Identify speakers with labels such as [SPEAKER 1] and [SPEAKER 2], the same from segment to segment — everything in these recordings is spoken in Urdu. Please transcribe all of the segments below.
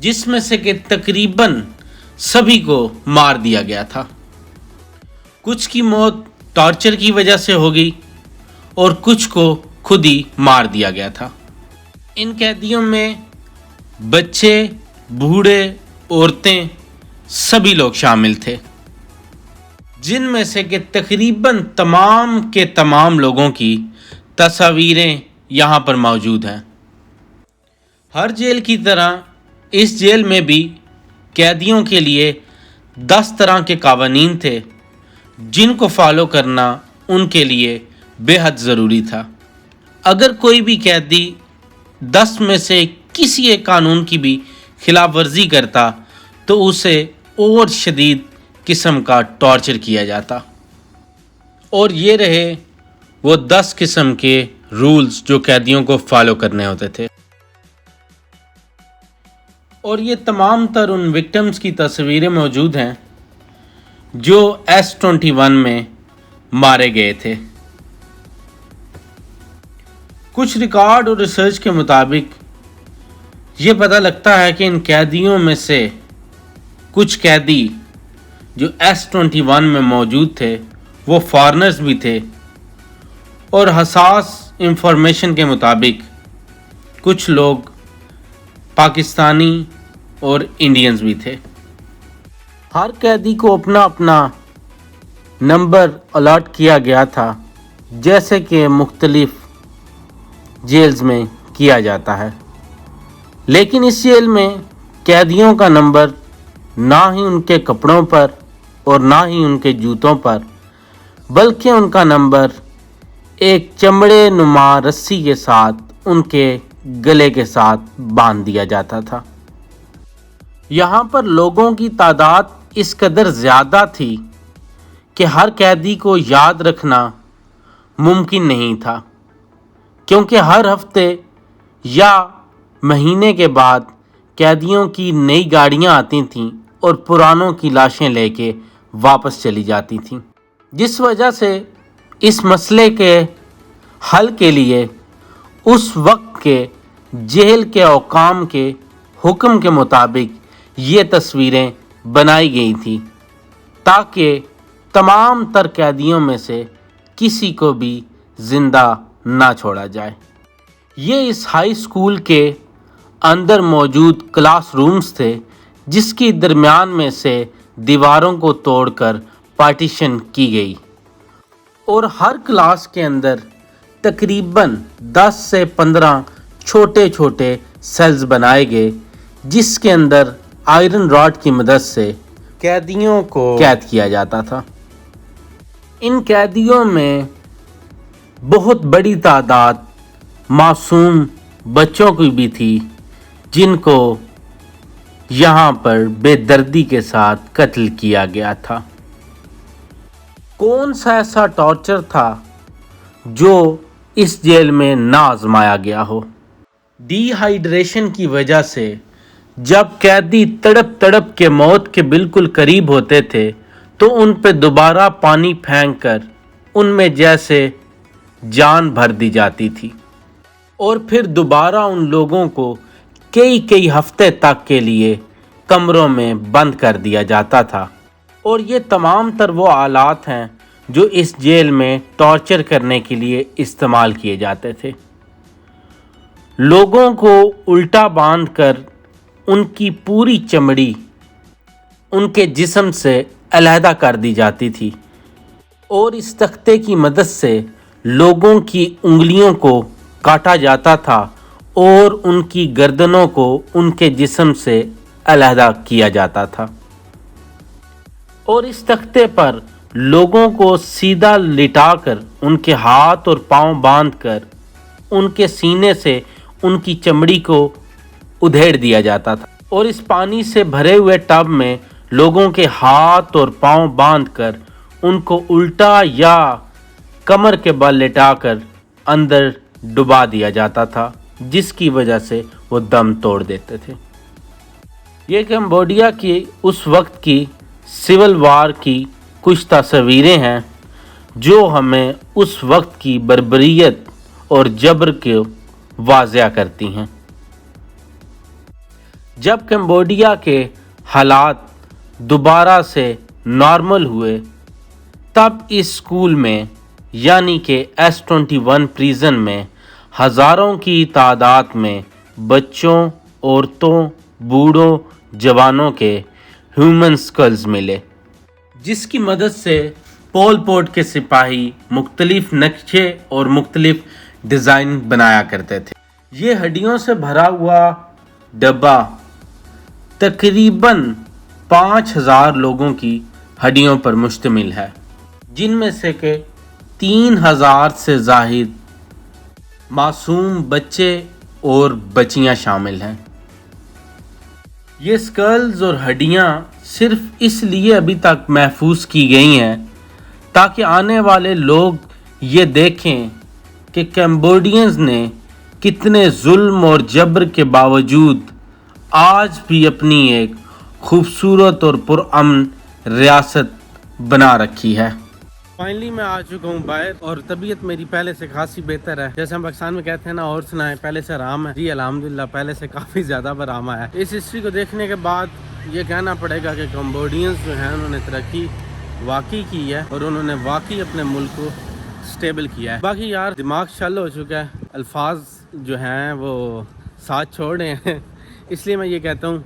[SPEAKER 1] جس میں سے کہ تقریباً سبھی کو مار دیا گیا تھا۔ کچھ کی موت ٹارچر کی وجہ سے ہو گئی اور کچھ کو خود ہی مار دیا گیا تھا۔ ان قیدیوں میں بچے، بوڑھے، عورتیں سبھی لوگ شامل تھے، جن میں سے کہ تقریباً تمام کے تمام لوگوں کی تصاویریں یہاں پر موجود ہیں۔ ہر جیل کی طرح اس جیل میں بھی قیدیوں کے لیے 10 طرح کے قوانین تھے، جن کو فالو کرنا ان کے لیے بے حد ضروری تھا۔ اگر کوئی بھی قیدی 10 میں سے کسی ایک قانون کی بھی خلاف ورزی کرتا تو اسے اور شدید قسم کا ٹارچر کیا جاتا، اور یہ رہے وہ 10 قسم کے رولز جو قیدیوں کو فالو کرنے ہوتے تھے۔ اور یہ تمام تر ان وکٹمز کی تصویریں موجود ہیں جو S21 میں مارے گئے تھے۔ کچھ ریکارڈ اور ریسرچ کے مطابق یہ پتہ لگتا ہے کہ ان قیدیوں میں سے کچھ قیدی جو S21 میں موجود تھے وہ فارنرز بھی تھے، اور حساس انفارمیشن کے مطابق کچھ لوگ پاکستانی اور انڈینز بھی تھے۔ ہر قیدی کو اپنا اپنا نمبر الاٹ کیا گیا تھا، جیسے کہ مختلف جیلز میں کیا جاتا ہے، لیکن اس جیل میں قیدیوں کا نمبر نہ ہی ان کے کپڑوں پر اور نہ ہی ان کے جوتوں پر، بلکہ ان کا نمبر ایک چمڑے نما رسی کے ساتھ ان کے گلے کے ساتھ باندھ دیا جاتا تھا۔ یہاں پر لوگوں کی تعداد اس قدر زیادہ تھی کہ ہر قیدی کو یاد رکھنا ممکن نہیں تھا، کیونکہ ہر ہفتے یا مہینے کے بعد قیدیوں کی نئی گاڑیاں آتی تھیں اور پرانوں کی لاشیں لے کے واپس چلی جاتی تھیں، جس وجہ سے اس مسئلے کے حل کے لیے اس وقت کے جیل کے حکام کے حکم کے مطابق یہ تصویریں بنائی گئی تھیں تاکہ تمام تر قیدیوں میں سے کسی کو بھی زندہ نہ چھوڑا جائے۔ یہ اس ہائی اسکول کے اندر موجود کلاس رومز تھے، جس کی درمیان میں سے دیواروں کو توڑ کر پارٹیشن کی گئی، اور ہر کلاس کے اندر تقریباً 10 سے 15 چھوٹے چھوٹے سیلز بنائے گئے، جس کے اندر آئرن راڈ کی مدد سے قیدیوں کو قید کیا جاتا تھا۔ ان قیدیوں میں بہت بڑی تعداد معصوم بچوں کی بھی تھی، جن کو یہاں پر بے دردی کے ساتھ قتل کیا گیا تھا۔ کون سا ایسا ٹارچر تھا جو اس جیل میں نہ آزمایا گیا ہو؟ ڈی ہائیڈریشن کی وجہ سے جب قیدی تڑپ تڑپ کے موت کے بالکل قریب ہوتے تھے تو ان پہ دوبارہ پانی پھینک کر ان میں جیسے جان بھر دی جاتی تھی، اور پھر دوبارہ ان لوگوں کو کئی ہفتے تک کے لیے کمروں میں بند کر دیا جاتا تھا۔ اور یہ تمام تر وہ آلات ہیں جو اس جیل میں ٹارچر کرنے کے لیے استعمال کیے جاتے تھے۔ لوگوں کو الٹا باندھ کر ان کی پوری چمڑی ان کے جسم سے علیحدہ کر دی جاتی تھی، اور اس تختے کی مدد سے لوگوں کی انگلیوں کو کاٹا جاتا تھا اور ان کی گردنوں کو ان کے جسم سے علیحدہ کیا جاتا تھا، اور اس تختے پر لوگوں کو سیدھا لٹا کر ان کے ہاتھ اور پاؤں باندھ کر ان کے سینے سے ان کی چمڑی کو ادھیڑ دیا جاتا تھا، اور اس پانی سے بھرے ہوئے ٹب میں لوگوں کے ہاتھ اور پاؤں باندھ کر ان کو الٹا یا کمر کے بل لٹا کر اندر ڈبا دیا جاتا تھا، جس کی وجہ سے وہ دم توڑ دیتے تھے۔ یہ کمبوڈیا کی اس وقت کی سول وار کی کچھ تصویریں ہیں جو ہمیں اس وقت کی بربریت اور جبر کو واضح کرتی ہیں۔ جب کمبوڈیا کے حالات دوبارہ سے نارمل ہوئے تب اس اسکول میں یعنی کہ S21 پریزن میں ہزاروں کی تعداد میں بچوں، عورتوں، بوڑھوں، جوانوں کے ہیومن سکلز ملے، جس کی مدد سے پول پوٹ کے سپاہی مختلف نقشے اور مختلف ڈیزائن بنایا کرتے تھے۔ یہ ہڈیوں سے بھرا ہوا ڈبہ تقریباً 5000 لوگوں کی ہڈیوں پر مشتمل ہے، جن میں سے کہ 3000 سے زائد معصوم بچے اور بچیاں شامل ہیں۔ یہ سکلز اور ہڈیاں صرف اس لیے ابھی تک محفوظ کی گئی ہیں تاکہ آنے والے لوگ یہ دیکھیں کہ کمبوڈینز نے کتنے ظلم اور جبر کے باوجود آج بھی اپنی ایک خوبصورت اور پرامن ریاست بنا رکھی ہے۔ فائنلی میں آ چکا ہوں باہر اور طبیعت میری پہلے سے خاصی بہتر ہے۔ جیسے ہم پاکستان میں کہتے ہیں نا، اور سنائیں، پہلے سے آرام ہے جی۔ الحمدللہ پہلے سے کافی زیادہ آرام ہے۔ اس ہسٹری کو دیکھنے کے بعد یہ کہنا پڑے گا کہ کمبوڈینز جو ہیں انہوں نے ترقی واقعی کی ہے اور انہوں نے واقعی اپنے ملک کو سٹیبل کیا ہے۔ باقی یار دماغ شل ہو چکا ہے، الفاظ جو ہیں وہ ساتھ چھوڑ رہے ہیں، اس لیے میں یہ کہتا ہوں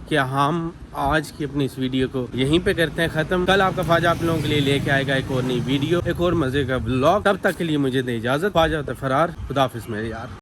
[SPEAKER 1] کہ ہم آج کی اپنی اس ویڈیو کو یہیں پہ کرتے ہیں ختم۔ کل آپ کا خواجہ آپ لوگوں کے لیے لے کے آئے گا ایک اور نئی ویڈیو، ایک اور مزے کا ولاگ۔ تب تک کے لیے مجھے دے اجازت، خواجہ فرار، خدا حافظ میرے یار۔